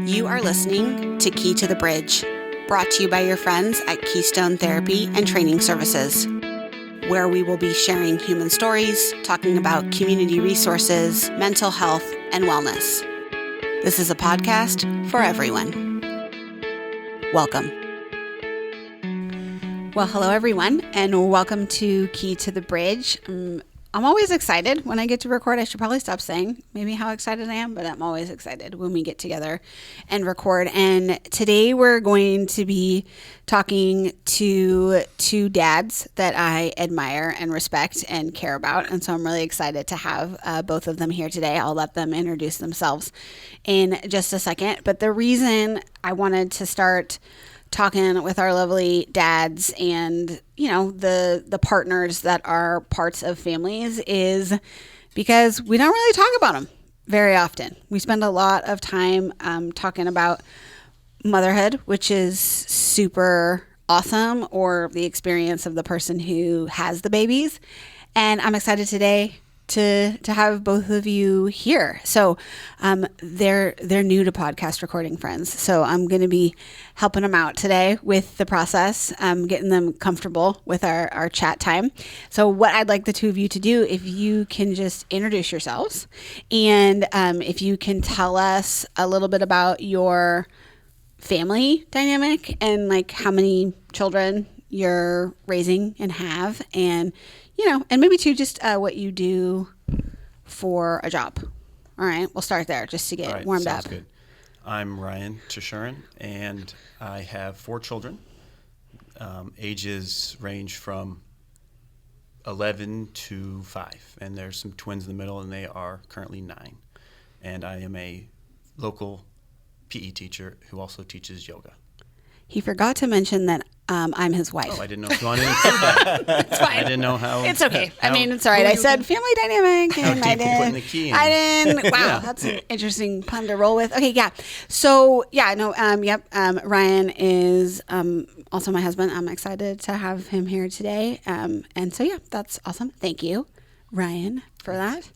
You are listening to Key to the Bridge, brought to you by your friends at Keystone Therapy and Training Services, where we will be sharing human stories, talking about community resources, mental health, and wellness. This is a podcast for everyone. Welcome. Well, hello everyone, and welcome to Key to the Bridge. I'm always excited when I get to record. I should probably stop saying maybe how excited I am, but I'm always excited when we get together and record. And today we're going to be talking to two dads that I admire and respect and care about. And so I'm really excited to have both of them here today. I'll let them introduce themselves in just a second. But the reason I wanted to start talking with our lovely dads and, you know, the partners that are parts of families is because we don't really talk about them very often. We spend a lot of time talking about motherhood, which is super awesome, or the experience of the person who has the babies. And I'm excited today to have both of you here. So they're new to podcast recording, friends. So I'm going to be helping them out today with the process, getting them comfortable with our chat time. So what I'd like the two of you to do, if you can just introduce yourselves, and if you can tell us a little bit about your family dynamic and like how many children you're raising and have, and you know, and maybe too, just what you do for a job. All right, we'll start there just to get warmed up. Good. I'm Ryan Terschuren, and I have 4 children. Ages range from 11 to 5, and there's some twins in the middle, and they are currently 9. And I am a local PE teacher who also teaches yoga. He forgot to mention that I'm his wife. Oh, I didn't know if you wanted to include that. It's fine. I didn't know how. It's okay. I mean, it's all right. I said family dynamic, and I didn't. Wow, that's an interesting pun to roll with. Okay, yeah. So yeah, no, Ryan is also my husband. I'm excited to have him here today. And so yeah, that's awesome. Thank you, Ryan, for that.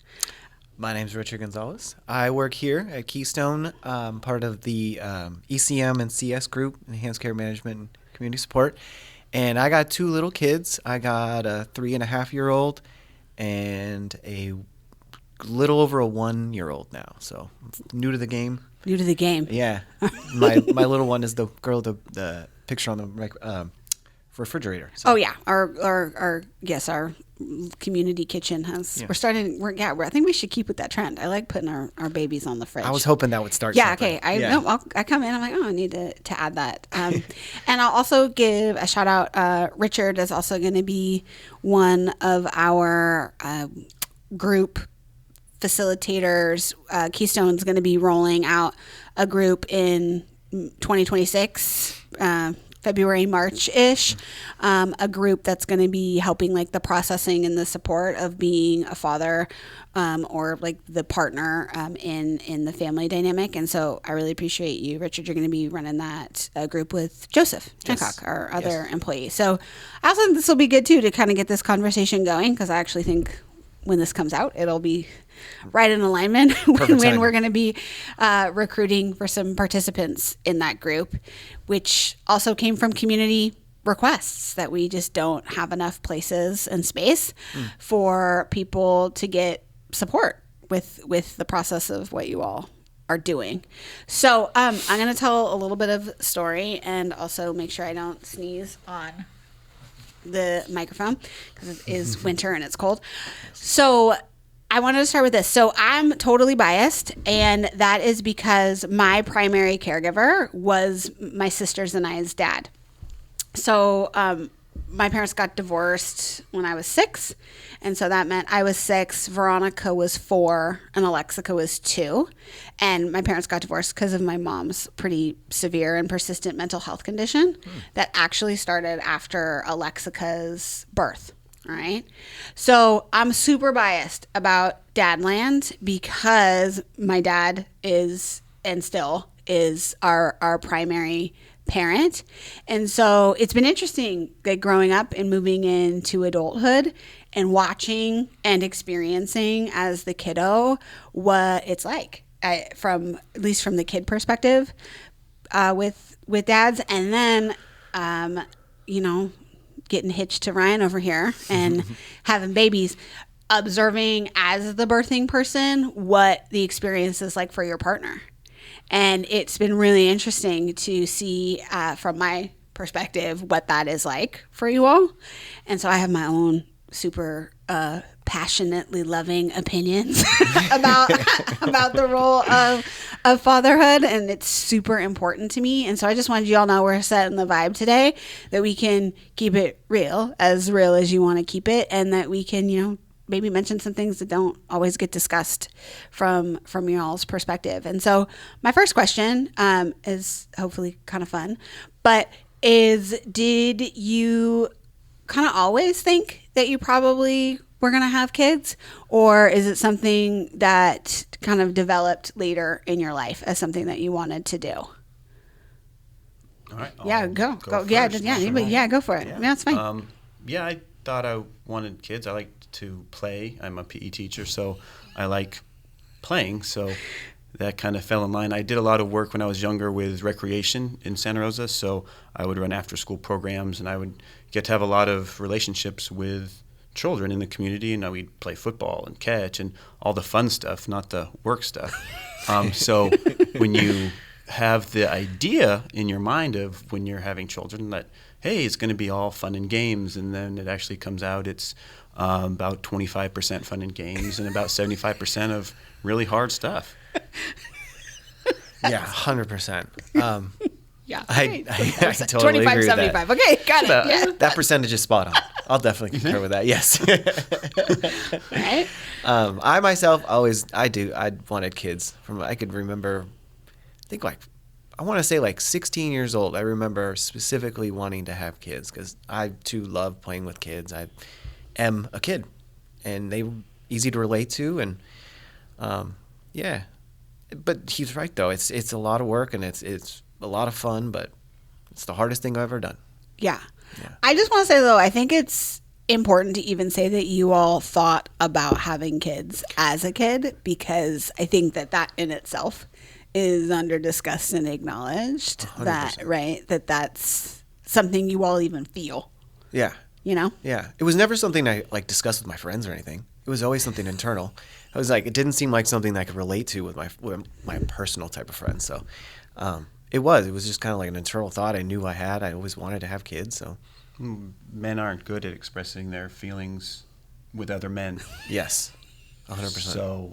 My name's Richard Gonzalez. I work here at Keystone, part of the ECM and CS group, Enhanced Care Management and Community Support. And I got 2 little kids. I got a 3.5-year-old and a little over a 1-year-old now. So new to the game. New to the game. Yeah. My little one is the girl, the picture on the refrigerator. So. Oh yeah, our community kitchen has. Yeah. I think we should keep with that trend. I like putting our babies on the fridge. I was hoping that would start. Yeah. Something. Okay. I come in. I'm like, I need to add that. And I'll also give a shout out. Richard is also going to be one of our group facilitators. Keystone's going to be rolling out a group in 2026. February, March-ish, a group that's going to be helping like the processing and the support of being a father or like the partner in the family dynamic. And so I really appreciate you, Richard. You're going to be running that group with Joseph Hancock, our other employee. So I also think this will be good too to kind of get this conversation going, because I actually think when this comes out, it'll be right in alignment when we're going to be recruiting for some participants in that group, which also came from community requests that we just don't have enough places and space for people to get support with the process of what you all are doing. So I'm going to tell a little bit of story and also make sure I don't sneeze on the microphone because it is winter and it's cold. So I wanted to start with this. So I'm totally biased, and that is because my primary caregiver was my sister's and I's dad. So my parents got divorced when I was 6, and so that meant I was 6, Veronica was 4, and Alexica was 2. And my parents got divorced because of my mom's pretty severe and persistent mental health condition that actually started after Alexica's birth. All right. So I'm super biased about Dadland because my dad is and still is our primary parent. And so it's been interesting, like growing up and moving into adulthood and watching and experiencing as the kiddo what it's like from at least from the kid perspective, with dads, and then getting hitched to Ryan over here and having babies, observing as the birthing person what the experience is like for your partner. And it's been really interesting to see from my perspective what that is like for you all. And so I have my own super passionately loving opinions about the role of fatherhood, and it's super important to me. And so I just wanted you all to know we're setting the vibe today, that we can keep it real as you want to keep it, and that we can maybe mention some things that don't always get discussed from y'all's perspective. And so my first question is hopefully kind of fun, but did you kind of always think that you probably were going to have kids, or is it something that kind of developed later in your life as something that you wanted to do? All right. Go. First. Go for it. Yeah, that's fine. I thought I wanted kids. I like to play. I'm a PE teacher, so I like playing. So that kind of fell in line. I did a lot of work when I was younger with recreation in Santa Rosa, so I would run after-school programs, and I would get to have a lot of relationships with children in the community, and we'd play football and catch and all the fun stuff, not the work stuff. So when you have the idea in your mind of when you're having children that, hey, it's going to be all fun and games, and then it actually comes out it's about 25% fun and games and about 75% of really hard stuff. Yeah, 100%. Yeah, I totally 25, agree 75. with that. Okay, got it. Yeah. That percentage is spot on. I'll definitely concur with that. Yes. Right. I myself I wanted kids from, I could remember, I want to say 16 years old. I remember specifically wanting to have kids because I too love playing with kids. I am a kid, and they were easy to relate to, and yeah. But he's right though. It's a lot of work, and it's a lot of fun, but it's the hardest thing I've ever done. Yeah. I just want to say, though, I think it's important to even say that you all thought about having kids as a kid, because I think that in itself is under discussed and acknowledged. 100%. That's something you all even feel. Yeah. Yeah. It was never something I discussed with my friends or anything. It was always something internal. I was it didn't seem like something that I could relate to with my personal type of friends. So it was just kind of like an internal thought I knew I had. I always wanted to have kids. So men aren't good at expressing their feelings with other men. Yes, 100%. So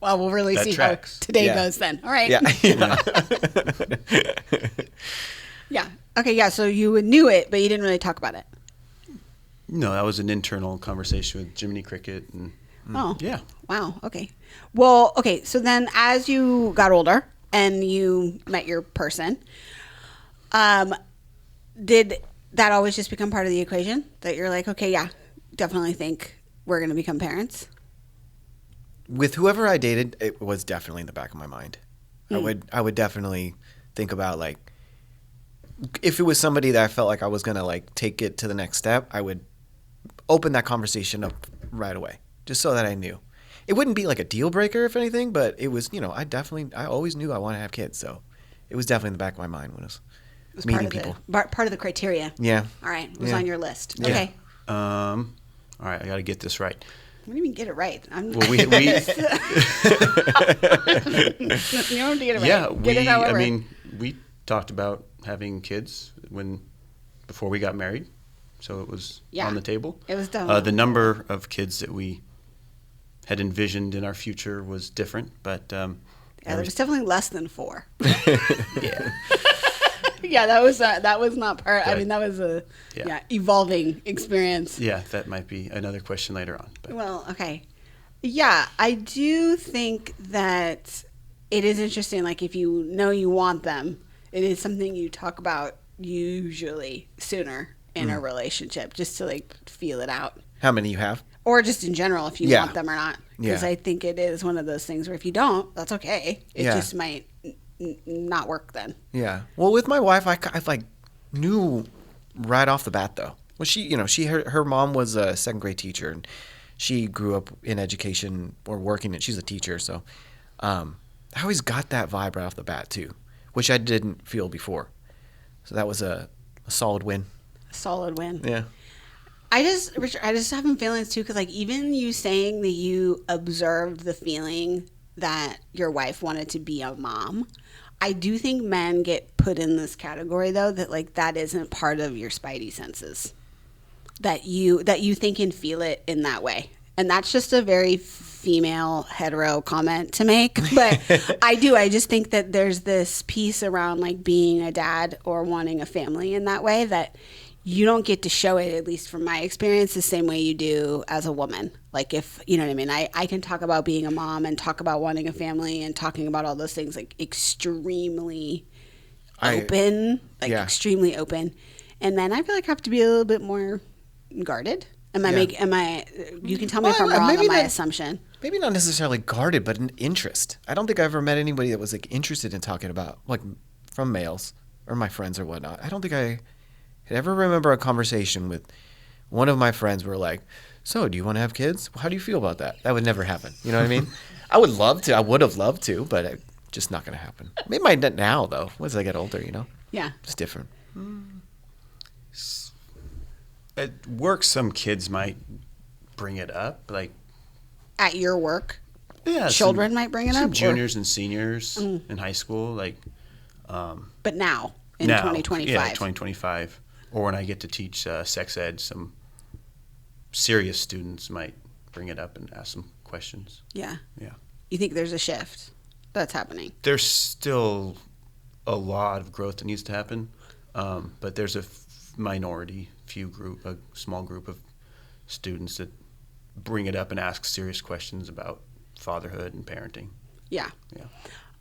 well, we'll really see tracks. how today goes then. All right. Yeah. Yeah. Okay. Yeah. So you knew it, but you didn't really talk about it. No, that was an internal conversation with Jiminy Cricket. And Oh. yeah. Wow. Okay. Well, okay. So then as you got older and you met your person, did that always just become part of the equation, that you're like, okay, yeah, definitely think we're going to become parents? With whoever I dated, it was definitely in the back of my mind. I would definitely think about if it was somebody that I felt like I was going to take it to the next step, I would open that conversation up right away, just so that I knew. It wouldn't be a deal breaker, if anything, but it was, I always knew I wanted to have kids. So it was definitely in the back of my mind when I was meeting people. Part of the criteria. Yeah. All right. It was on your list. Yeah. Okay. All right, I got to get this right. What do you mean get it right? Well, we you don't have to get it right. Yeah, get it however. we talked about having kids before we got married, so it was on the table. It was done. The number of kids that we had envisioned in our future was different, but there was definitely less than 4. Yeah. Yeah, that was not part. I mean, that was a evolving experience. Yeah, that might be another question later on. But. Well, okay. Yeah, I do think that it is interesting. If you know you want them, it is something you talk about usually sooner in a relationship, just to feel it out. How many you have? Or just in general, if you want them or not. Because I think it is one of those things where if you don't, that's okay. It just might not work then. Yeah. Well, with my wife, I knew right off the bat though. Well, her mom was a second grade teacher, and she grew up in education or working. She's a teacher, so I always got that vibe right off the bat too, which I didn't feel before. So that was a solid win. Solid win. Yeah. Richard, I just have feelings too, because like even you saying that you observed the feeling that your wife wanted to be a mom, I do think men get put in this category though, that like that isn't part of your spidey senses, that you think and feel it in that way. And that's just a very female hetero comment to make, but I just think that there's this piece around like being a dad or wanting a family in that way that you don't get to show it, at least from my experience, the same way you do as a woman. Like if, you know what I mean? I can talk about being a mom and talk about wanting a family and talking about all those things like extremely open. Extremely open. And then I feel like I have to be a little bit more guarded. You can tell me if I'm wrong on my assumption. Maybe not necessarily guarded, but an interest. I don't think I ever met anybody that was like interested in talking about, like, from males or my friends or whatnot. I don't think I could ever remember a conversation with one of my friends where like, so do you want to have kids? How do you feel about that? That would never happen. You know what I mean? I would have loved to, but just not going to happen. Maybe might not now though, as I get older, you know? Yeah. It's different. At work, some kids might bring it up, like At your work? yeah, Children might bring it some up? juniors and seniors in high school, like. But now, in Now, 2025. Yeah, 2025. Or when I get to teach sex ed, some serious students might bring it up and ask some questions. Yeah. Yeah. You think there's a shift that's happening? There's still a lot of growth that needs to happen, but there's a small group of students that bring it up and ask serious questions about fatherhood and parenting. Yeah. Yeah.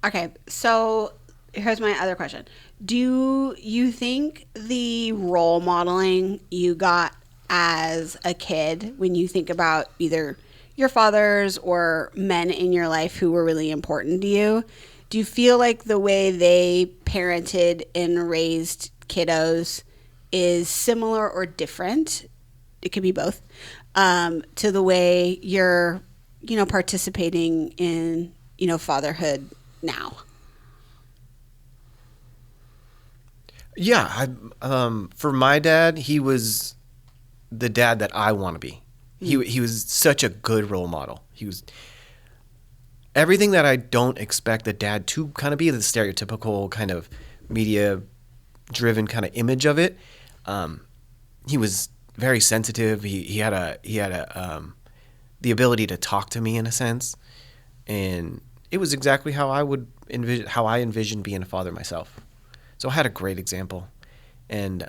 Okay, so here's my other question. Do you think the role modeling you got as a kid, when you think about either your fathers or men in your life who were really important to you, do you feel like the way they parented and raised kiddos is similar or different? It could be both, to the way you're, participating in, fatherhood now. Yeah, for my dad, he was the dad that I want to be. He was such a good role model. He was everything that I don't expect a dad to kind of be, the stereotypical kind of media-driven kind of image of it. He was very sensitive. He had the ability to talk to me in a sense, and it was exactly how I envisioned being a father myself. So I had a great example. And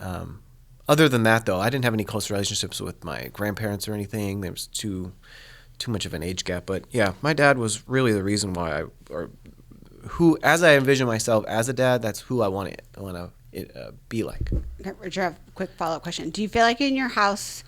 other than that, though, I didn't have any close relationships with my grandparents or anything. There was too much of an age gap. But yeah, my dad was really the reason why as I envision myself as a dad, that's who I want to be like. Okay, Richard, I have a quick follow-up question. Do you feel like in your house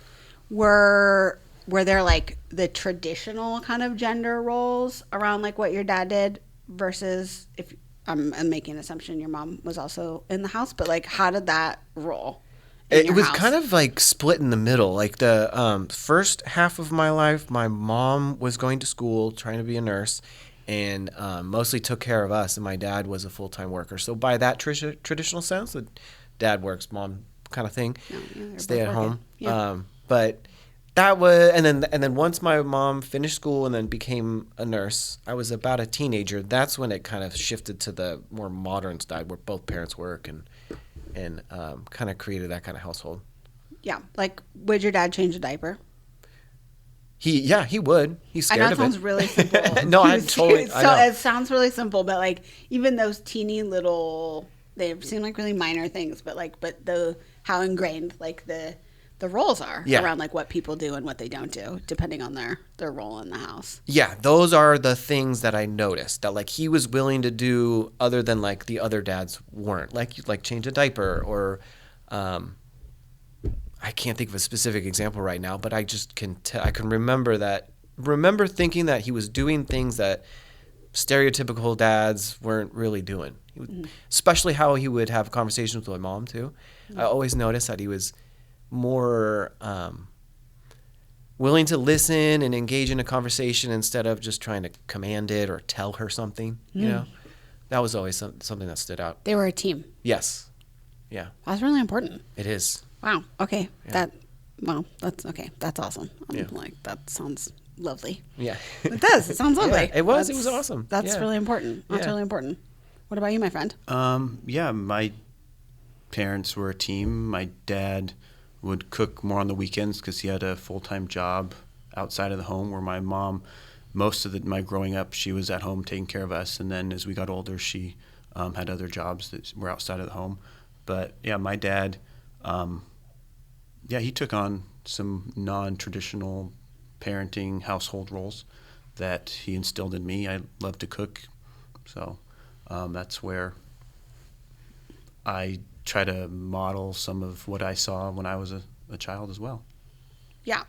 were there like the traditional kind of gender roles around like what your dad did versus, if I'm making an assumption your mom was also in the house, but like how did that roll? It was kind of like split in the middle. Like the first half of my life, my mom was going to school, trying to be a nurse, and mostly took care of us. And my dad was a full-time worker. So by that traditional sense, the dad works, mom kind of thing, stay at home. Yeah. But that was, and then once my mom finished school and then became a nurse, I was about a teenager. That's when it kind of shifted to the more modern side where both parents work and kind of created that kind of household. Yeah. Like, would your dad change a diaper? He would. He's scared of it. I know it sounds really simple. No, I totally. It sounds really simple, but like even those teeny little, they seem like really minor things, but how ingrained like the roles are around like what people do and what they don't do, depending on their role in the house. Yeah, those are the things that I noticed that like he was willing to do other than like the other dads weren't. Like change a diaper or I can't think of a specific example right now, but I just I can remember thinking that he was doing things that stereotypical dads weren't really doing. Especially how he would have conversations with my mom too. I always noticed that he was more willing to listen and engage in a conversation instead of just trying to command it or tell her something, you know. That was always something that stood out. They were a team. Yes. Yeah. That's really important. It is. Wow. Okay. Yeah. That's okay. That's awesome. Yeah. Like, that sounds lovely. Yeah. It does. It sounds lovely. Yeah, it was awesome. That's Yeah. really important. That's Yeah. really important. What about you, my friend? Yeah, my parents were a team. My dad would cook more on the weekends because he had a full-time job outside of the home, where my mom, most of my growing up, she was at home taking care of us. And then as we got older, she had other jobs that were outside of the home. But yeah, my dad, he took on some non-traditional parenting household roles that he instilled in me. I love to cook, so that's where I try to model some of what I saw when I was a child as well. Yeah.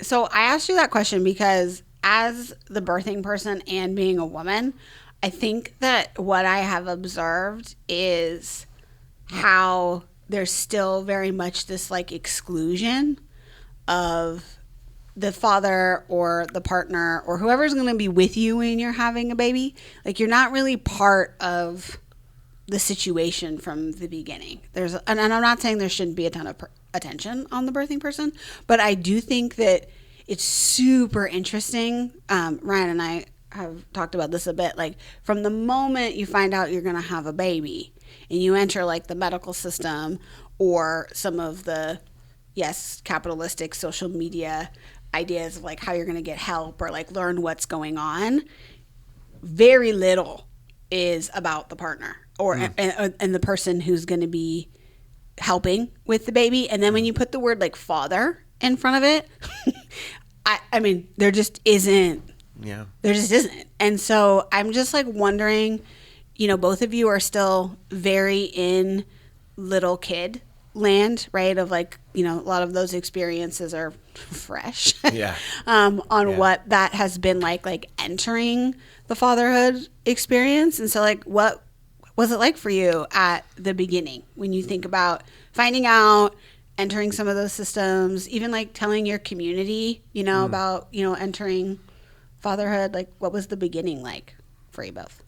So I asked you that question because as the birthing person and being a woman, I think that what I have observed is how there's still very much this like exclusion of the father or the partner or whoever's going to be with you when you're having a baby. Like, you're not really part of the situation from the beginning. And I'm not saying there shouldn't be a ton of attention on the birthing person, but I do think that it's super interesting. Ryan and I have talked about this a bit. Like, from the moment you find out you're going to have a baby and you enter like the medical system or some of the, yes, capitalistic social media ideas of like how you're going to get help or like learn what's going on, very little is about the partner or and the person who's going to be helping with the baby. And then when you put the word like father in front of it, I mean, there just isn't. Yeah. There just isn't. And so I'm just like wondering, you know, both of you are still very in little kid land, right? Of like, you know, a lot of those experiences are fresh. Yeah. On Yeah. what that has been like entering the fatherhood experience. And so like, what was it like for you at the beginning when you think about finding out, entering some of those systems, even like telling your community, you know, about, you know, entering fatherhood? Like, what was the beginning like for you both?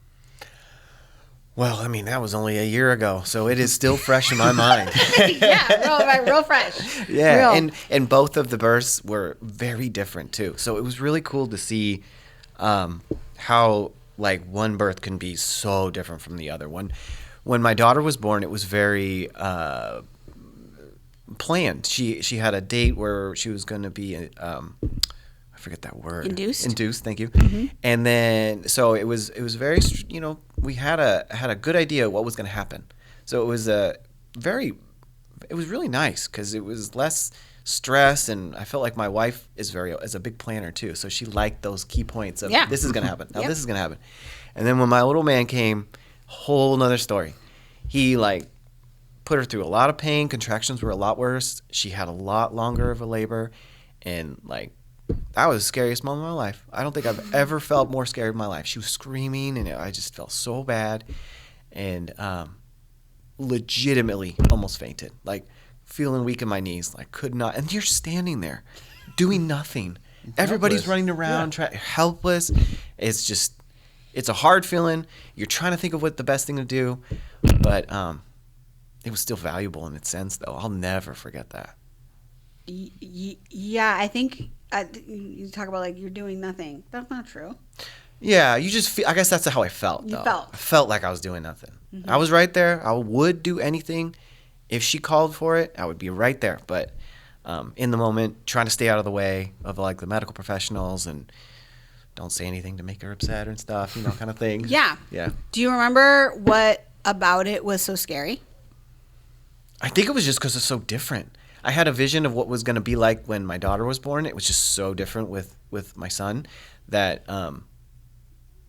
Well, I mean, that was only a year ago, so it is still fresh in my mind. Yeah, real fresh. Yeah, Real. and both of the births were very different too. So it was really cool to see how like one birth can be so different from the other. When my daughter was born, it was very planned. She had a date where she was going to be I forget that word. Induced. Thank you. Mm-hmm. And then so it was very, you know, we had a good idea what was going to happen. So it was really nice because it was less stress, and I felt like my wife is a big planner too. So she liked those key points of this is going to happen. Now Yep. this is going to happen. And then when my little man came, whole nother story. He like put her through a lot of pain. Contractions were a lot worse. She had a lot longer of a labor, and like that was the scariest moment of my life. I don't think I've ever felt more scared in my life. She was screaming, and I just felt so bad, and legitimately almost fainted, like feeling weak in my knees, like could not. And you're standing there doing nothing. Everybody's running around, helpless. It's a hard feeling. You're trying to think of what the best thing to do, but it was still valuable in its sense, though. I'll never forget that. Yeah, I think you talk about like you're doing nothing. That's not true. Yeah, you just feel, I guess that's how I felt, though. I felt like I was doing nothing. Mm-hmm. I was right there. I would do anything. If she called for it, I would be right there. But in the moment, trying to stay out of the way of like the medical professionals and don't say anything to make her upset and stuff, you know, kind of thing. Yeah. Yeah. Do you remember what about it was so scary? I think it was just because it's so different. I had a vision of what was going to be like when my daughter was born. It was just so different with my son that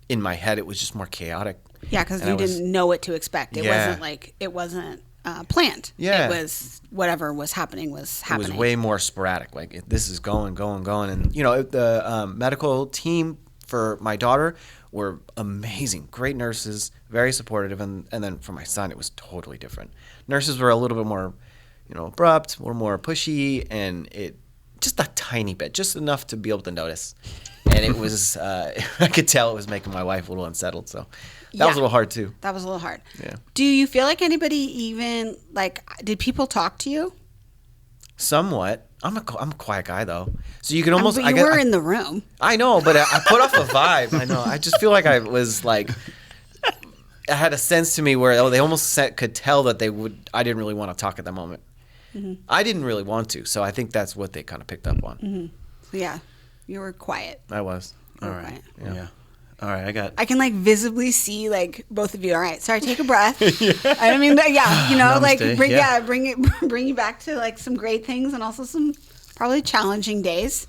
in my head it was just more chaotic. Yeah, because you didn't know what to expect. It wasn't planned. Yeah. It was whatever was happening was happening. It was way more sporadic. Like this is going. And, you know, the medical team for my daughter were amazing. Great nurses, very supportive. And then for my son, it was totally different. Nurses were a little bit more, you know, abrupt, more pushy. And it just a tiny bit, just enough to be able to notice. And it was, I could tell it was making my wife a little unsettled. So that was a little hard too. That was a little hard. Yeah. Do you feel like anybody even, like, did people talk to you? Somewhat. I'm a quiet guy though. So you can almost, But you were in the room. I know, but I put off a vibe. I know. I just feel like I was like, I had a sense to me where they almost could tell that I didn't really want to talk at that moment. Mm-hmm. I didn't really want to. So I think that's what they kind of picked up on. Mm-hmm. So yeah, you were quiet. I was. All right. Yeah. All right. I can like visibly see like both of you. All right. Sorry. Take a breath. I mean, yeah, you know, like bring you back to like some great things and also some probably challenging days.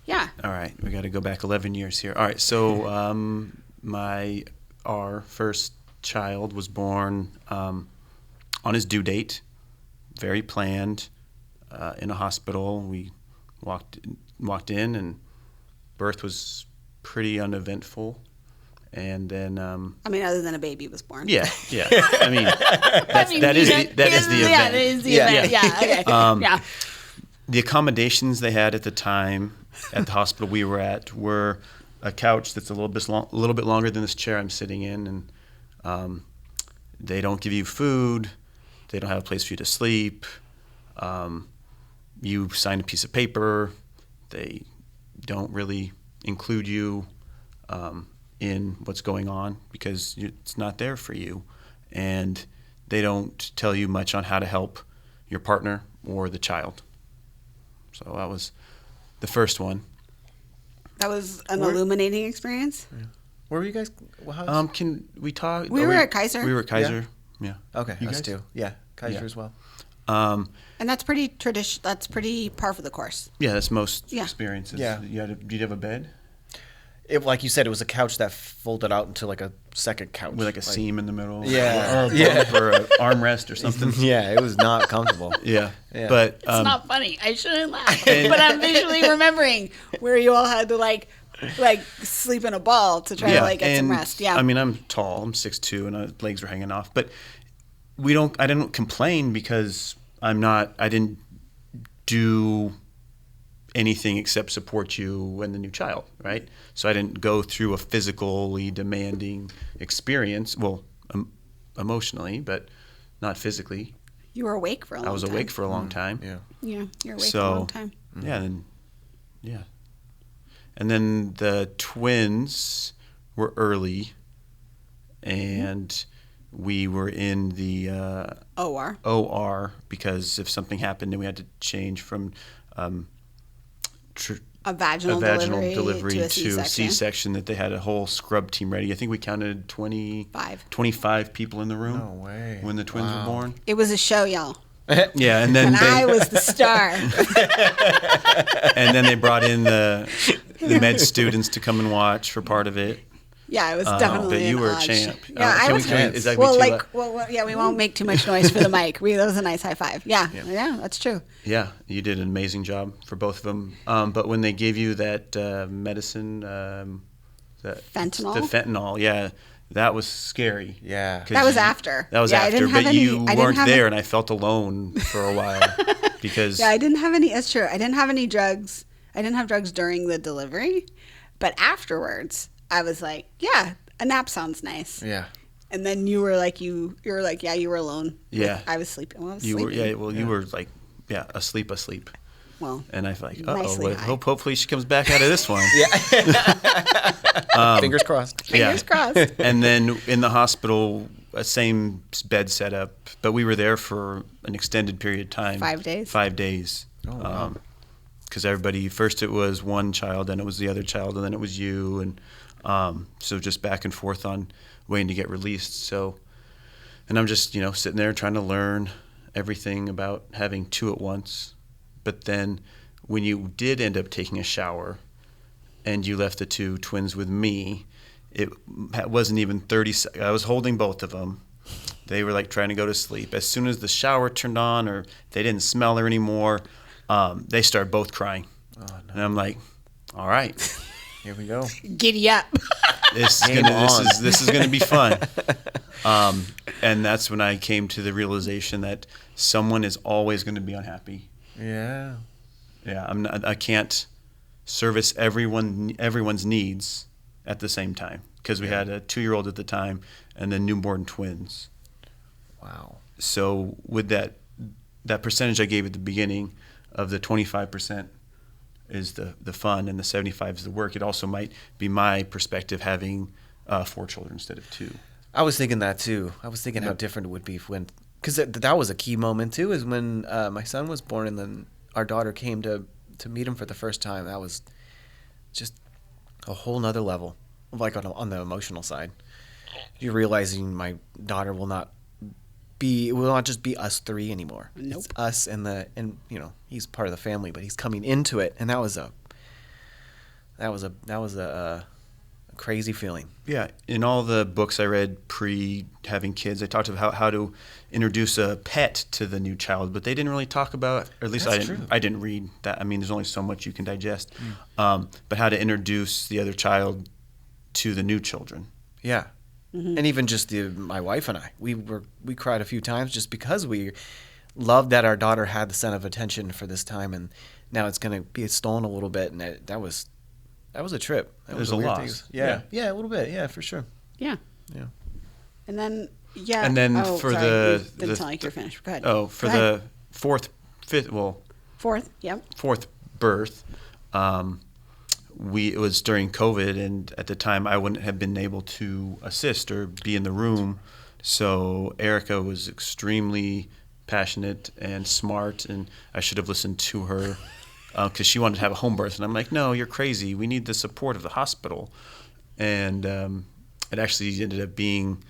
Yeah. All right. We got to go back 11 years here. All right. So our first child was born on his due date, very planned, in a hospital. We walked in, and birth was pretty uneventful. And then other than a baby was born. Yeah. I mean, that is the event. Yeah, that is the event. Yeah. Okay. Yeah. The accommodations they had at the time at the hospital we were at were a couch that's a little bit longer than this chair I'm sitting in, and they don't give you food. They don't have a place for you to sleep. You sign a piece of paper. They don't really include you in what's going on because it's not there for you. And they don't tell you much on how to help your partner or the child. So that was the first one. That was an illuminating experience? Yeah. Where were you guys? Can we talk? We were at Kaiser. We were at Kaiser. Yeah. Okay, us too. Yeah, Kaiser as well. And that's pretty traditional. That's pretty par for the course. Yeah, that's most experiences. Yeah. Did you have a bed? Like you said, it was a couch that folded out into like a second couch with like a seam in the middle. Yeah, or an armrest or something. Yeah, it was not comfortable. Yeah, but it's not funny. I shouldn't laugh, but I'm visually remembering where you all had to like sleep in a ball to try to get some rest. Yeah, I mean, I'm tall. I'm 6'2", and my legs were hanging off. But I didn't complain because I didn't do anything except support you and the new child, right? So I didn't go through a physically demanding experience. Well, emotionally, but not physically. You were awake for a long time. I was awake for a long time. Yeah, you're awake for a long time. Yeah, and then the twins were early, and we were in the OR because if something happened, then we had to change from a vaginal delivery to a C-section. That they had a whole scrub team ready. I think we counted 25 people in the room. No way. When the twins were born. It was a show, y'all. Yeah, and then I was the star. And then they brought in the med students to come and watch for part of it. Yeah, it was definitely. But you were a champ. Yeah, I was. We won't make too much noise for the mic. That was a nice high five. Yeah, that's true. Yeah, you did an amazing job for both of them. But when they gave you that medicine, the fentanyl, that was scary. Yeah, that was after. That was after, but you weren't there, and I felt alone for a while because. Yeah, I didn't have any. That's true. I didn't have any drugs. I didn't have drugs during the delivery, but afterwards. I was like, yeah, a nap sounds nice. Yeah. And then you were like, you were alone. Yeah. I was sleeping. Well, I was sleeping. You were like, asleep. Well. And I feel like, hopefully she comes back out of this one. Fingers crossed. Fingers crossed. And then in the hospital, same bed setup, but we were there for an extended period of time. 5 days. 5 days. Oh, wow. Because everybody, first it was one child, then it was the other child, and then it was you, and so just back and forth on waiting to get released. So, and I'm just, sitting there trying to learn everything about having two at once. But then when you did end up taking a shower and you left the two twins with me, it wasn't even 30 seconds. I was holding both of them. They were like trying to go to sleep. As soon as the shower turned on or they didn't smell her anymore, they started both crying. Oh, no. And I'm like, all right. Here we go. Giddy up. This is gonna be fun. And that's when I came to the realization that someone is always going to be unhappy. Yeah. Yeah, I can't service everyone's needs at the same time, because we had a 2-year-old at the time and then newborn twins. Wow. So with that percentage I gave at the beginning of the 25% is the fun and the 75 is the work, it also might be my perspective having 4 children instead of 2. I was thinking that too. I was thinking how different it would be when, because that was a key moment too, is when my son was born and then our daughter came to meet him for the first time. That was just a whole nother level, like on the emotional side. You're realizing my daughter will not just be us 3 anymore. Nope. It's us and you know, he's part of the family, but he's coming into it, and that was a crazy feeling. Yeah, in all the books I read pre having kids, they talked about how to introduce a pet to the new child, but they didn't really talk about, or at least I didn't read that. I mean, there's only so much you can digest. But how to introduce the other child to the new children. Yeah. Mm-hmm. And even just my wife and I, we cried a few times just because we loved that our daughter had the center of attention for this time, and now it's going to be stolen a little bit, and that was a trip. That was a weird loss. thing. Yeah, a little bit. Yeah, for sure. Yeah. Yeah. And then didn't sound like you're finished. Go ahead. Oh, for the fourth birth, it was during COVID, and at the time I wouldn't have been able to assist or be in the room. So Erica was extremely passionate and smart, and I should have listened to her because she wanted to have a home birth. And I'm like, no, you're crazy. We need the support of the hospital. And it actually ended up being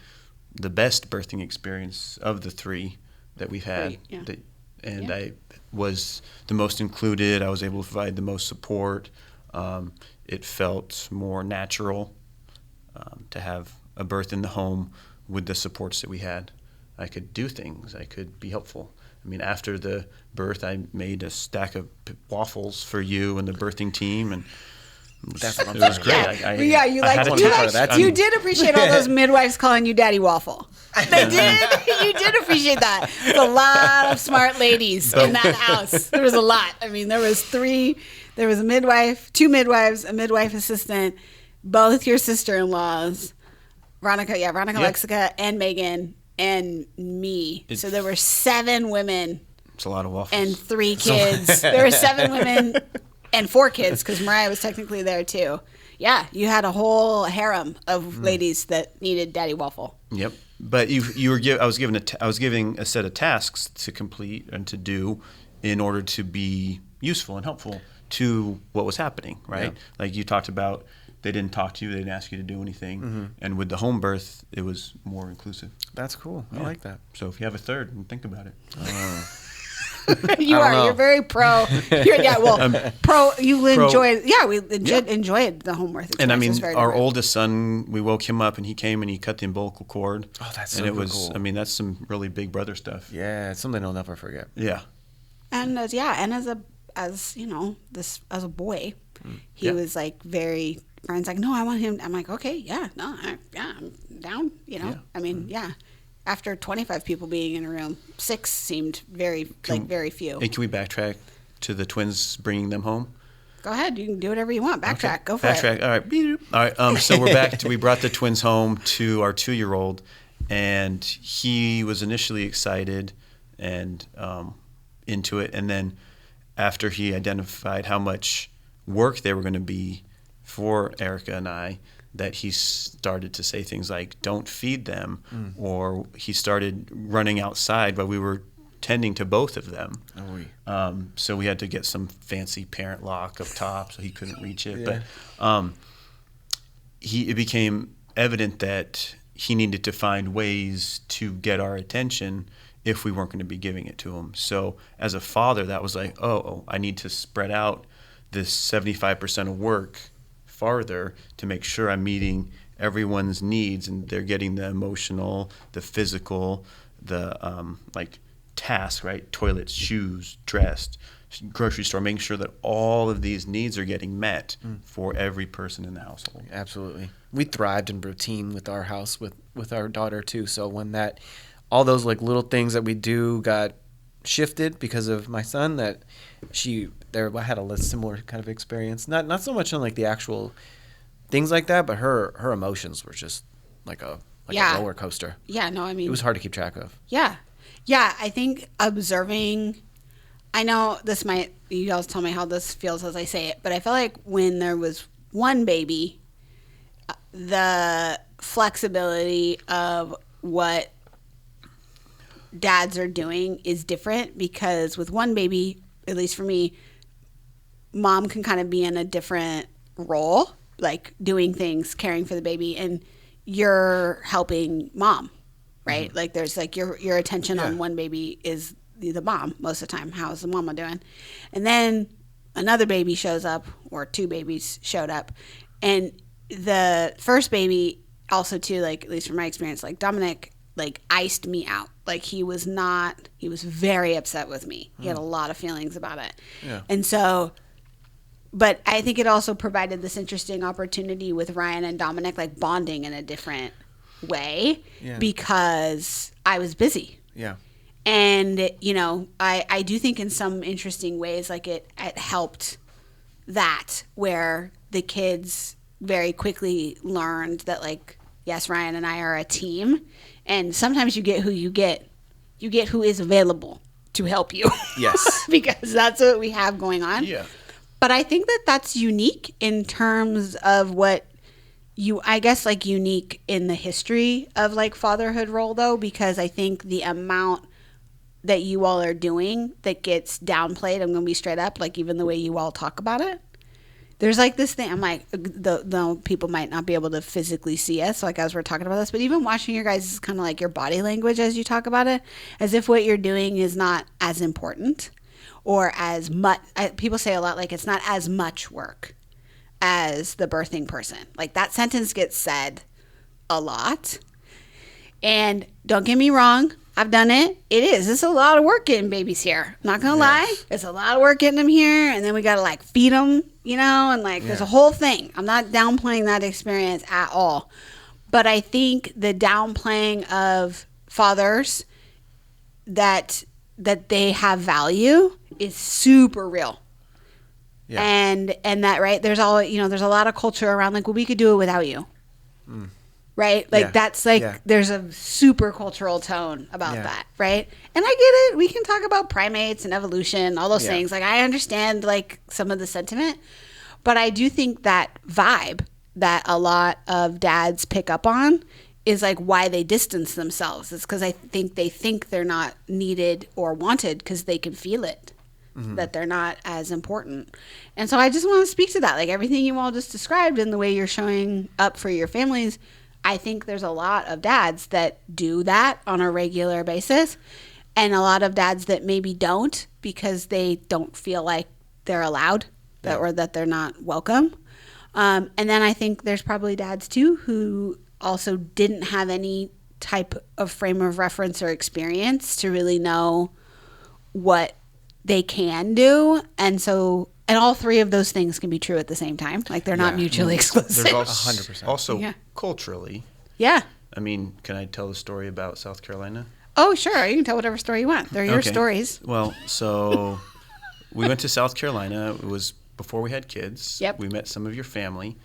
the best birthing experience of the 3 that we've had. Great, yeah. I was the most included. I was able to provide the most support. It felt more natural to have a birth in the home with the supports that we had. I could do things. I could be helpful. I mean, after the birth, I made a stack of waffles for you and the birthing team, and it was great. You did appreciate all those midwives calling you Daddy Waffle. They did. You did appreciate that. There's a lot of smart ladies in that house. There was a lot. I mean, there was 3. There was a midwife, 2 midwives, a midwife assistant, both your sister-in-laws, Veronica, Lexica, and Megan, and me. So there were 7 women. It's a lot of waffles. And 3 kids. There were 7 women and 4 kids, because Mariah was technically there too. Yeah, you had a whole harem of ladies that needed Daddy Waffle. Yep. But I was giving a set of tasks to complete and to do in order to be useful and helpful to what was happening, right? Yeah. Like you talked about, they didn't talk to you, they didn't ask you to do anything. Mm-hmm. And with the home birth, it was more inclusive. That's cool. I like that. So if you have a third, think about it. You're very pro. Pro. You enjoyed. Yeah, we enjoyed the home birth experience. And I mean, our oldest son, we woke him up and he came and he cut the umbilical cord. Oh, that's and super it was. Cool. I mean, that's some really big brother stuff. Yeah, it's something I'll never forget. Yeah. And as a boy, he was like very. Brian's like, no, I want him. I'm like, okay, yeah, no, I'm down. I mean, After 25 people being in a room, 6 seemed very few. And can we backtrack to the twins bringing them home? Go ahead. You can do whatever you want. Backtrack. Okay. Go for it. All right. So we're back. We brought the twins home to our 2-year-old, and he was initially excited and into it. And then after he identified how much work they were going to be for Erica and I, that he started to say things like, don't feed them, or he started running outside while we were tending to both of them. So we had to get some fancy parent lock up top so he couldn't reach it. Yeah. But it became evident that he needed to find ways to get our attention if we weren't going to be giving it to him. So as a father, that was like, I need to spread out this 75% of work farther to make sure I'm meeting everyone's needs and they're getting the emotional, the physical, the tasks, right? Toilets, shoes, dressed, grocery store, making sure that all of these needs are getting met for every person in the household. Absolutely. We thrived in routine with our house, with our daughter too. So when all those like little things that we do got shifted because of my son, that I had a similar kind of experience. Not so much on like the actual things like that, but her emotions were just like a roller coaster. Yeah, no, I mean, it was hard to keep track of. Yeah. Yeah, I think observing, I know you guys tell me how this feels as I say it, but I feel like when there was one baby, the flexibility of what dads are doing is different, because with one baby, at least for me, mom can kind of be in a different role, like doing things, caring for the baby, and you're helping mom, right? Like there's like your attention on one baby is the mom most of the time. How's the mama doing? And then another baby shows up, or two babies showed up, and the first baby also too, like at least from my experience, like Dominic like iced me out. Like he was very upset with me. He had a lot of feelings about it. Yeah. And so, but I think it also provided this interesting opportunity with Ryan and Dominic, like bonding in a different way, because I was busy. Yeah. And, you know, I do think in some interesting ways, like it helped that, where the kids very quickly learned that, like, yes, Ryan and I are a team. And sometimes you get who you get who is available to help you. Yes. Because that's what we have going on. Yeah. But I think that that's unique in terms of unique in the history of like fatherhood role, though, because I think the amount that you all are doing that gets downplayed, I'm going to be straight up, like even the way you all talk about it. There's like this thing, I'm like, the people might not be able to physically see us, like as we're talking about this, but even watching your guys is kind of like your body language as you talk about it, as if what you're doing is not as important or as much. People say a lot, like it's not as much work as the birthing person. Like that sentence gets said a lot. And don't get me wrong, I've done it. It's a lot of work getting babies here. Not gonna lie, it's a lot of work getting them here, and then we gotta like feed them, you know, and like there's a whole thing. I'm not downplaying that experience at all, but I think the downplaying of fathers that they have value is super real. Yeah. And that, right, there's a lot of culture around like, well, we could do it without you. Right? Like that's like there's a super cultural tone about that, right? And I get it. We can talk about primates and evolution, all those things. Like I understand like some of the sentiment, but I do think that vibe that a lot of dads pick up on is like why they distance themselves. It's because I think they think they're not needed or wanted because they can feel it, that they're not as important. And so I just want to speak to that. Like everything you all just described and the way you're showing up for your families, I think there's a lot of dads that do that on a regular basis, and a lot of dads that maybe don't because they don't feel like they're allowed or that they're not welcome. And then I think there's probably dads too who also didn't have any type of frame of reference or experience to really know what they can do. And all three of those things can be true at the same time. Like they're not mutually exclusive. There's also 100%. Also culturally. Yeah. I mean, can I tell the story about South Carolina? Oh, sure. You can tell whatever story you want. They're your stories. Well, so we went to South Carolina. It was before we had kids. Yep. We met some of your family,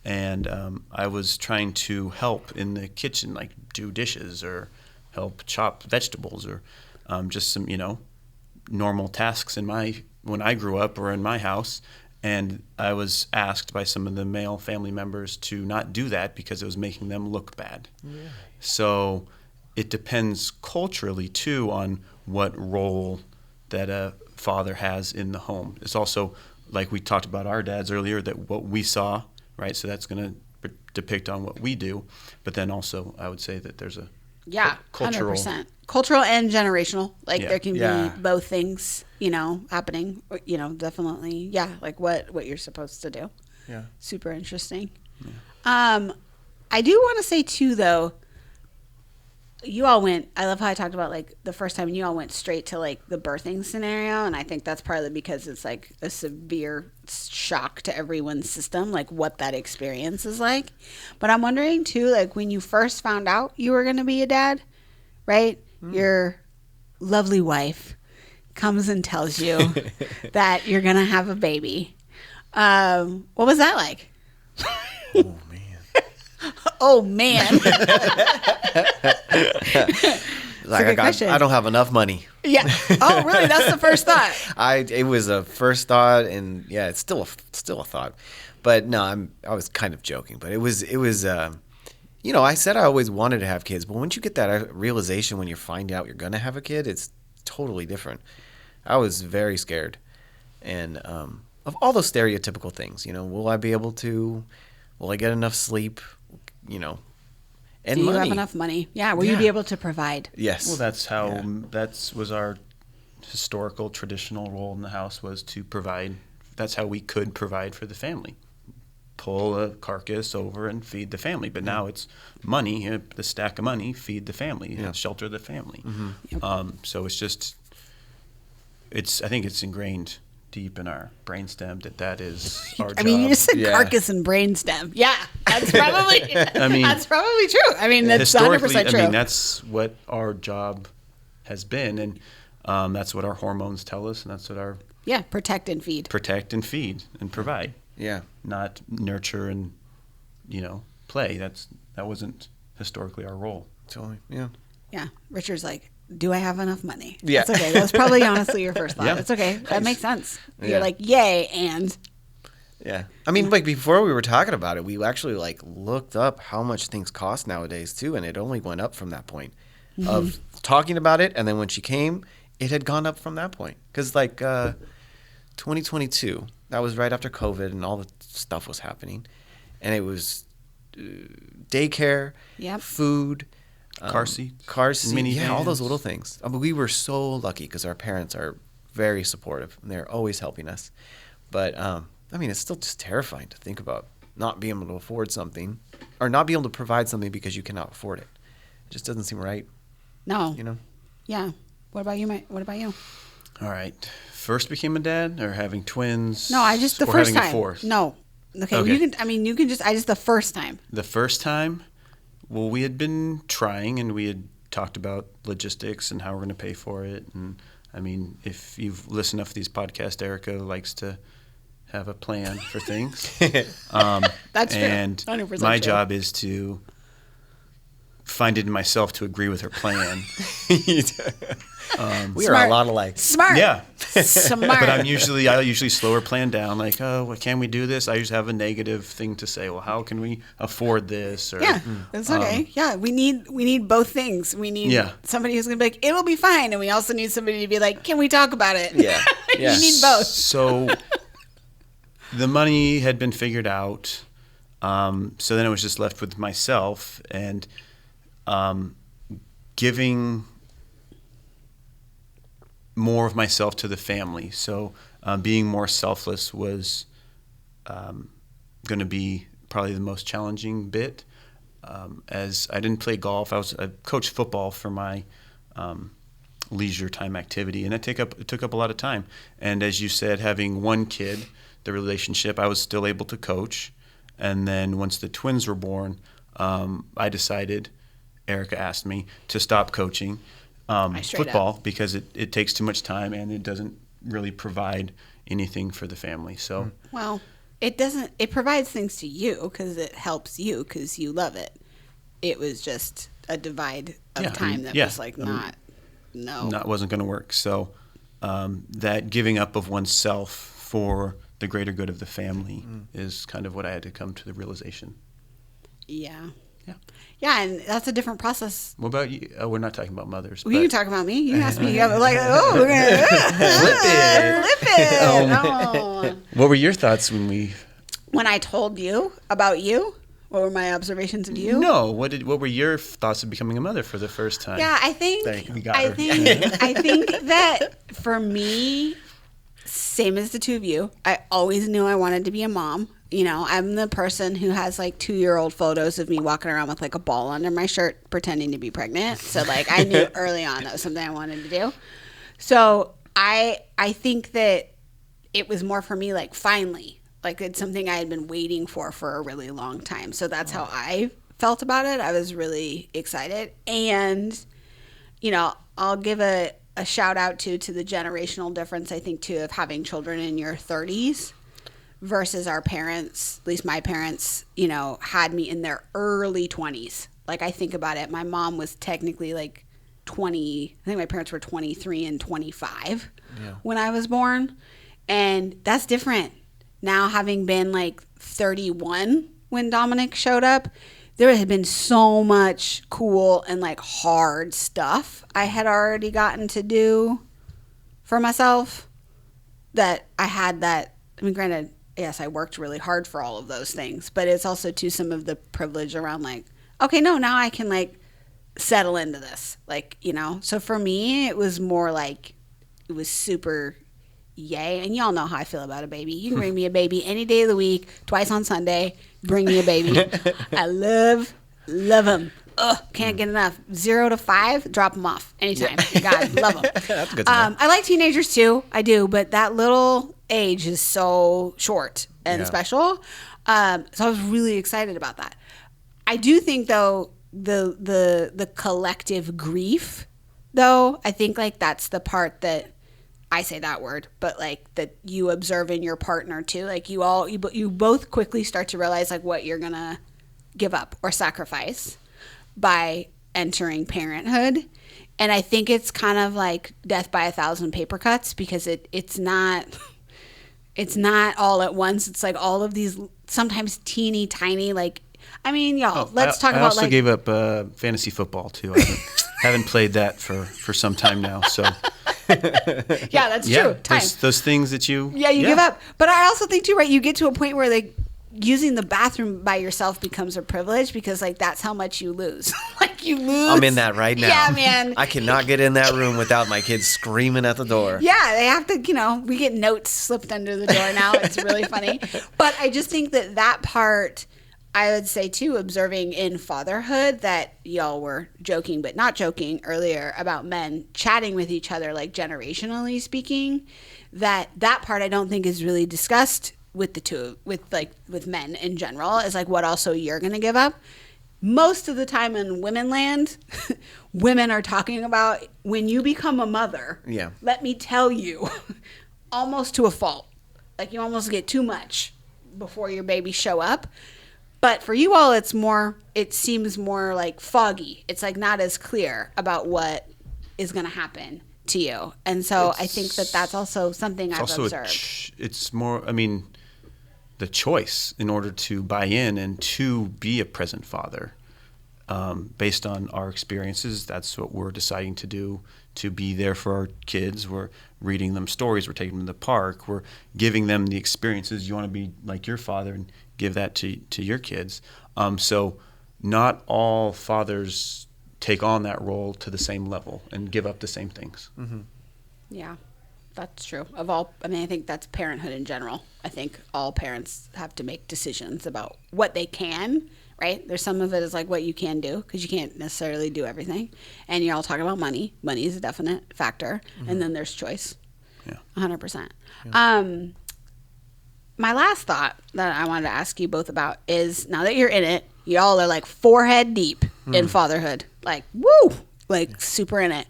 and I was trying to help in the kitchen, like do dishes or help chop vegetables or just some, normal tasks when I grew up or in my house. And I was asked by some of the male family members to not do that because it was making them look bad. Yeah. So it depends culturally, too, on what role that a father has in the home. It's also, like we talked about our dads earlier, that what we saw, right? So that's going to depict on what we do. But then also I would say that there's a cultural 100%. Cultural and generational. Like there can be both things, happening, definitely. Yeah. Like what you're supposed to do. Yeah. Super interesting. Yeah. I do want to say too, though, you all I love how I talked about like the first time you all went straight to like the birthing scenario. And I think that's partly because it's like a severe shock to everyone's system, like what that experience is like. But I'm wondering too, like when you first found out you were going to be a dad, right? Your lovely wife comes and tells you that you're going to have a baby. What was that like? Oh, man. Oh, man. Like I don't have enough money. Yeah. Oh, really? That's the first thought. It was a first thought, and yeah, it's still a thought. But no, I was kind of joking. But it was I said I always wanted to have kids, but once you get that realization when you find out you're gonna have a kid, it's totally different. I was very scared, and of all those stereotypical things. Will I be able to? Will I get enough sleep? And do you money. have enough money? Yeah. Will you be able to provide? Yes. Well, that was our historical, traditional role in the house, was to provide. That's how we could provide for the family. Pull a carcass over and feed the family. But now it's money, the stack of money, feed the family, shelter the family. Mm-hmm. Yep. So I think it's ingrained deep in our brainstem that is our job. I mean, you just said carcass and brainstem. Yeah, that's probably. That's probably true. I mean, that's 100% true. I mean, that's what our job has been, and that's what our hormones tell us, and that's what our protect and feed and provide. Yeah, not nurture and play. That wasn't historically our role. Totally. Yeah. Yeah. Richard's like, do I have enough money? Yeah. That's okay. That was probably honestly your first thought. Yeah. It's okay. That makes sense. Yeah. You're like, yay, and. Yeah. I mean, like before we were talking about it, we actually looked up how much things cost nowadays too, and it only went up from that point of talking about it. And then when she came, it had gone up from that point. Because 2022, that was right after COVID and all the stuff was happening. And it was daycare, food, car seat, minivans, all those little things. I mean, we were so lucky because our parents are very supportive and they're always helping us. But I mean, it's still just terrifying to think about not being able to afford something or not being able to provide something because you cannot afford it. It just doesn't seem right. No. Yeah. What about you, Mike? What about you? All right. First became a dad, or having twins? No, I just the first time. A fourth? No. Okay. You can just. I just the first time. The first time. Well, we had been trying, and we had talked about logistics and how we're going to pay for it. And I mean, if you've listened enough to these podcasts, Erica likes to have a plan for things. That's true. And 100% my true. job is to find it in myself to agree with her plan. We are a lot alike. Smart. Yeah. Smart. But I usually slow her plan down. Like, can we do this? I usually have a negative thing to say. Well, how can we afford this? Or, that's okay. We need both things. We need somebody who's gonna be like, it'll be fine, and we also need somebody to be like, can we talk about it? Yeah. You need both. So the money had been figured out. So then it was just left with myself and giving more of myself to the family. So being more selfless was going to be probably the most challenging bit. As I didn't play golf, I coached football for my leisure time activity, and it took up a lot of time. And as you said, having one kid, the relationship, I was still able to coach. And then once the twins were born, I decided, Erica asked me to stop coaching football because it takes too much time and it doesn't really provide anything for the family. So it doesn't. It provides things to you because it helps you because you love it. It was just a divide of time that was wasn't going to work. So that giving up of oneself for the greater good of the family is kind of what I had to come to the realization. Yeah. Yeah, and that's a different process. What about you? Oh, we're not talking about mothers. Well, you can talk about me. You asked me. We're going to flip it. What were your thoughts when I told you about you? What were my observations of you? No. What were your thoughts of becoming a mother for the first time? Yeah, I think that for me, same as the two of you, I always knew I wanted to be a mom. I'm the person who has 2-year-old photos of me walking around with a ball under my shirt pretending to be pregnant. So I knew early on that was something I wanted to do. So I think that it was more for me finally. It's something I had been waiting for a really long time. So that's how I felt about it. I was really excited. And, I'll give a a shout out to the generational difference, I think, too, of having children in your 30s versus our parents, at least my parents, you know, had me in their early 20s. Like, I think about it. My mom was technically like 20. I think my parents were 23 and 25 when I was born. And that's different. Now, having been like 31 when Dominic showed up, there had been so much cool and like hard stuff I had already gotten to do for myself that I had that. I mean, granted, yes, I worked really hard for all of those things, but it's also to some of the privilege around like, okay, no, now I can like settle into this. Like, you know, so for me, it was more like, it was super yay. And y'all know how I feel about a baby. You can bring me a baby any day of the week, twice on Sunday, bring me a baby. I love them. Ugh, can't get enough. 0 to 5, drop them off anytime. God, love them. That's good to know. I like teenagers too. I do, but that little age is so short and special. So I was really excited about that. I do think though the collective grief, though, I think like that's the part that I say that word, but like that you observe in your partner too. Like you both quickly start to realize like what you're gonna give up or sacrifice by entering parenthood. And I think it's kind of like death by 1,000 paper cuts, because it's not all at once. It's like all of these sometimes teeny tiny, like, I mean, y'all, let's talk about I also gave up fantasy football too. I haven't played that for some time now. So yeah, that's true. Time. Those things that you give up. But I also think too, right? You get to a point where like using the bathroom by yourself becomes a privilege, because like that's how much you lose. Like you lose. I'm in that right now. Yeah, man. I cannot get in that room without my kids screaming at the door. Yeah, they have to, you know, we get notes slipped under the door now. It's really funny. But I just think that part, I would say too, observing in fatherhood, that y'all were joking but not joking earlier about men chatting with each other, like generationally speaking, that part I don't think is really discussed with with men in general, is like what also you're going to give up. Most of the time in women land, women are talking about when you become a mother. Yeah. Let me tell you, almost to a fault. Like you almost get too much before your babies show up. But for you all, it seems more like foggy. It's like not as clear about what is going to happen to you. And so I think that's also something I've observed. It's more, I mean, the choice in order to buy in and to be a present father. Based on our experiences, that's what we're deciding to do, to be there for our kids. We're reading them stories. We're taking them to the park. We're giving them the experiences. You want to be like your father and give that to your kids. So not all fathers take on that role to the same level and give up the same things. Mm-hmm. Yeah, that's true. I think that's parenthood in general. I think all parents have to make decisions about what they can, right? There's some of it is like what you can do, because you can't necessarily do everything. And you're all talking about money. Money is a definite factor. Mm-hmm. And then there's choice. Yeah. 100%. Yeah. My last thought that I wanted to ask you both about is, now that you're in it, y'all are like forehead deep in fatherhood. Like, woo! Like super in it.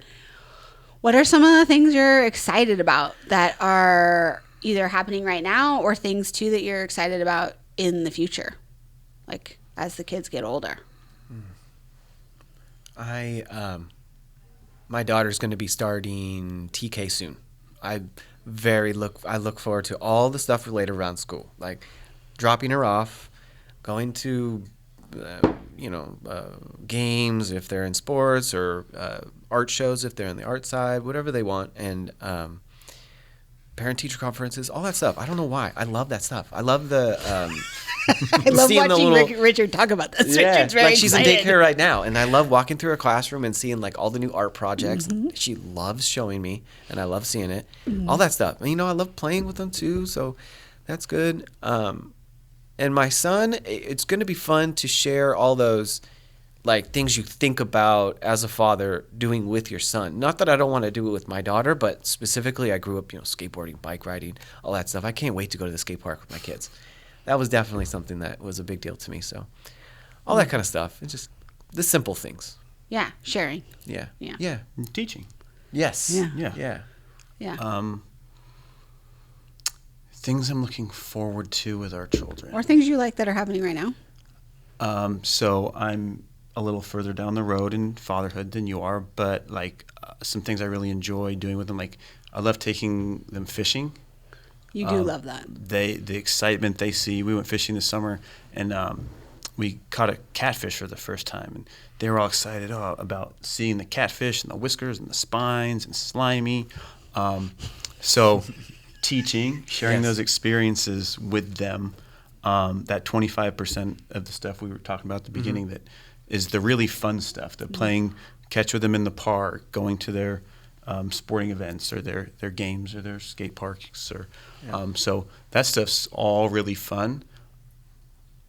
What are some of the things you're excited about that are either happening right now, or things too that you're excited about in the future? Like as the kids get older. My daughter's going to be starting TK soon. I look forward to all the stuff related around school, like dropping her off, going to games if they're in sports, or art shows if they're on the art side, whatever they want, and parent-teacher conferences, all that stuff. I don't know why. I love that stuff. I love the I love watching Richard talk about this. Yeah, Richard's very like she's excited. in daycare right now, and I love walking through her classroom and seeing like all the new art projects. Mm-hmm. She loves showing me, and I love seeing it. Mm-hmm. All that stuff. And, I love playing with them too, so that's good. And my son, it's going to be fun to share all those like things you think about as a father doing with your son. Not that I don't want to do it with my daughter, but specifically I grew up, skateboarding, bike riding, all that stuff. I can't wait to go to the skate park with my kids. That was definitely something that was a big deal to me. So all that kind of stuff. It's just the simple things. Yeah, sharing. Yeah. Yeah. Yeah. Teaching. Yes. Yeah. Things I'm looking forward to with our children. Or things you like that are happening right now. So I'm a little further down the road in fatherhood than you are, but like some things I really enjoy doing with them. Like I love taking them fishing. You do love that. The excitement they see. We went fishing this summer, and we caught a catfish for the first time, and they were all excited about seeing the catfish and the whiskers and the spines and slimy. So teaching, sharing those experiences with them, that 25% of the stuff we were talking about at the beginning that is the really fun stuff, the playing catch with them in the park, going to their sporting events or their games or their skate parks. So that stuff's all really fun.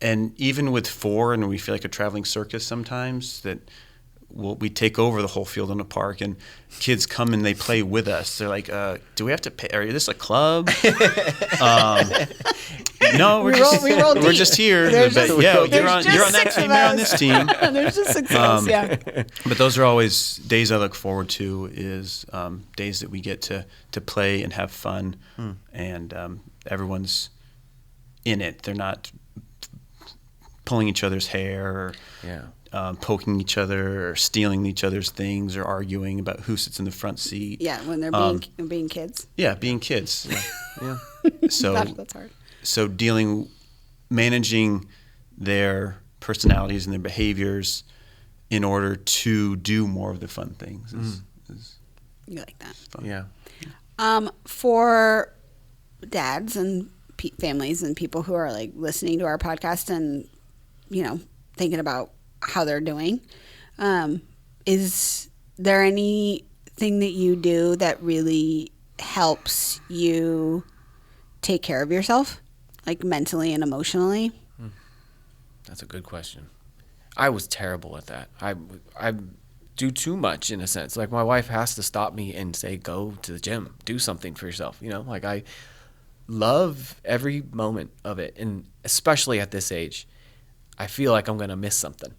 And even with 4, and we feel like a traveling circus sometimes, that we take over the whole field in the park, and kids come and they play with us. They're like, do we have to pay? Are this a club? No, we're just here. You're on that team, you're on this team. There's just 6 of us, yeah. But those are always days I look forward to, is days that we get to play and have fun, and everyone's in it. They're not pulling each other's hair or poking each other or stealing each other's things or arguing about who sits in the front seat. Yeah, when they're being kids. Yeah, being kids. Yeah. So that's hard. So managing their personalities and their behaviors in order to do more of the fun things is you like that. fun. Yeah. For dads and families and people who are like listening to our podcast and, thinking about how they're doing, is there anything that you do that really helps you take care of yourself, like mentally and emotionally? That's a good question. I was terrible at that. I do too much in a sense. Like my wife has to stop me and say, go to the gym, do something for yourself. Like I love every moment of it. And especially at this age, I feel like I'm going to miss something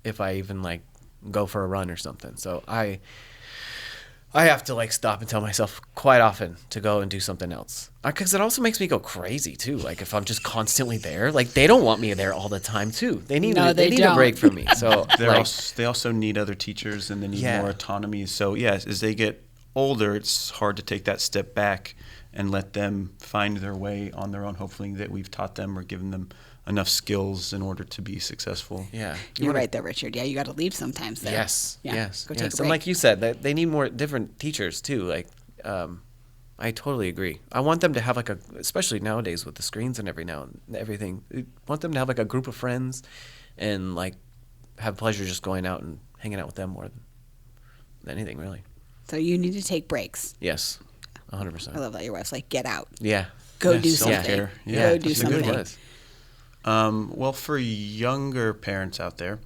if I even like go for a run or something. So I have to like stop and tell myself quite often to go and do something else. Because it also makes me go crazy too. Like if I'm just constantly there, like they don't want me there all the time too. They need a break from me. So they also need other teachers, and they need more autonomy. So yes, as they get older, it's hard to take that step back and let them find their way on their own. Hopefully that we've taught them or given them enough skills in order to be successful. Yeah. You're right there, Richard. Yeah, you got to leave sometimes there. Yes. Yeah. Yes. Go take a break. And like you said, they need more different teachers too. Like, I totally agree. I want them to have like especially nowadays with the screens and everything, I want them to have like a group of friends and like have pleasure just going out and hanging out with them more than anything really. So you need to take breaks. Yes. 100%. I love that your wife's like, get out. Yeah. Go do something. Self-care. Go do something. Well, for younger parents out there,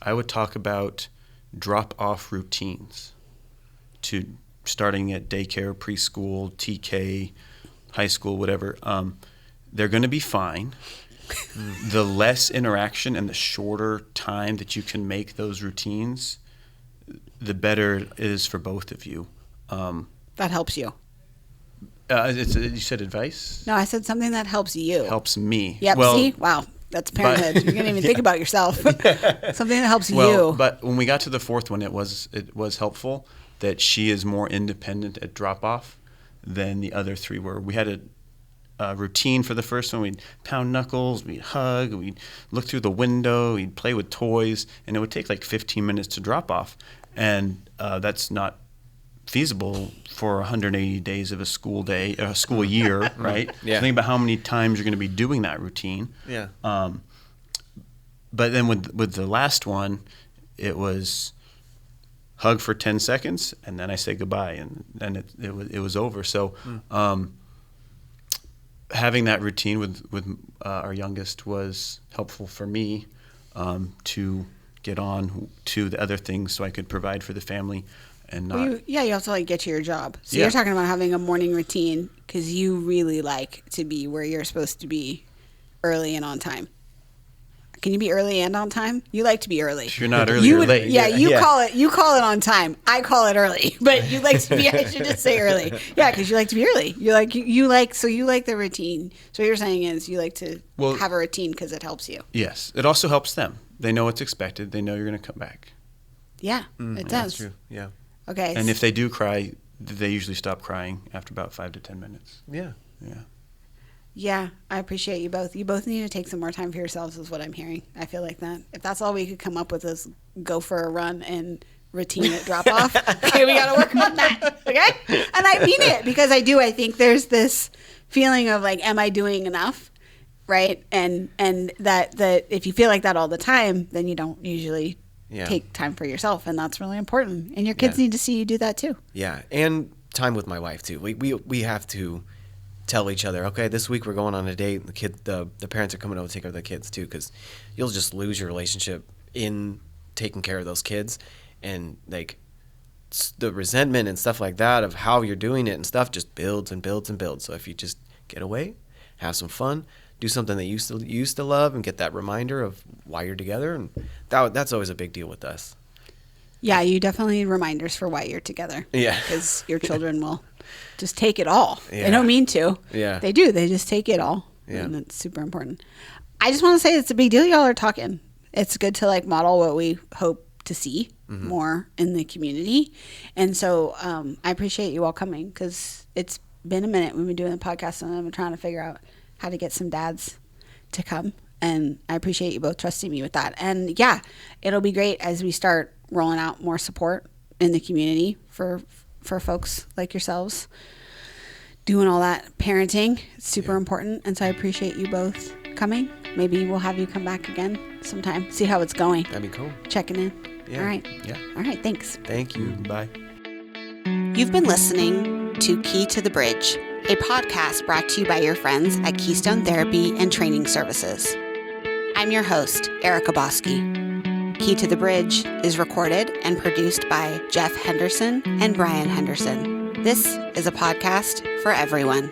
I would talk about drop-off routines to starting at daycare, preschool, TK, high school, whatever. They're going to be fine. The less interaction and the shorter time that you can make those routines, the better it is for both of you. That helps you. You said advice? No, I said something that helps you. Helps me. Yep, well, see? Wow. That's parenthood. You can't even think about yourself. Something that helps you. But when we got to the 4th one, it was helpful that she is more independent at drop-off than the other 3 were. We had a routine for the first one. We'd pound knuckles, we'd hug, we'd look through the window, we'd play with toys, and it would take like 15 minutes to drop off. And that's not feasible for 180 days of a school year, right? Yeah. So think about how many times you're going to be doing that routine. Yeah. But then with the last one, it was hug for 10 seconds, and then I say goodbye, and then it was over. So having that routine with our youngest was helpful for me to get on to the other things so I could provide for the family. And not, you also like get to your job. So you're talking about having a morning routine because you really like to be where you're supposed to be early and on time. Can you be early and on time? You like to be early. If you're not early, you're late. Yeah, you call it on time. I call it early, but you like to be. I should just say early. Yeah, because you like to be early. You like the routine. So what you're saying is you like to have a routine because it helps you. Yes, it also helps them. They know what's expected. They know you're going to come back. Yeah, it does. That's true. Yeah. Okay. And if they do cry, they usually stop crying after about 5 to 10 minutes. Yeah. Yeah. Yeah, I appreciate you both. You both need to take some more time for yourselves is what I'm hearing. I feel like that. If that's all we could come up with is go for a run and routine at drop off, okay, we got to work on that, okay? And I mean it because I do. I think there's this feeling of like, am I doing enough, right? And that if you feel like that all the time, then you don't usually take time for yourself, and that's really important. And your kids need to see you do that too. Yeah, and time with my wife too. We have to tell each other, okay, this week we're going on a date. The parents are coming over to take care of the kids too, because you'll just lose your relationship in taking care of those kids, and like the resentment and stuff like that of how you're doing it and stuff just builds and builds and builds. So if you just get away, have some fun, do something that you used to love, and get that reminder of why you're together, and that's always a big deal with us. Yeah, you definitely need reminders for why you're together. Yeah, because your children will just take it all. Yeah. They don't mean to. Yeah. They do. They just take it all. Yeah. And it's super important. I just want to say it's a big deal y'all are talking. It's good to like model what we hope to see more in the community. And so I appreciate you all coming because it's been a minute. We've been doing the podcast and I've been trying to figure out how to get some dads to come. And I appreciate you both trusting me with that. And yeah, it'll be great as we start rolling out more support in the community for folks like yourselves doing all that parenting. It's super important. And so I appreciate you both coming. Maybe we'll have you come back again sometime, see how it's going. That'd be cool. Checking in. Yeah. All right. Yeah. All right. Thanks. Thank you. Bye. You've been listening to Key to the Bridge, a podcast brought to you by your friends at Keystone Therapy and Training Services. I'm your host, Erica Bosque. Key to the Bridge is recorded and produced by Jeff Henderson and Brian Henderson. This is a podcast for everyone.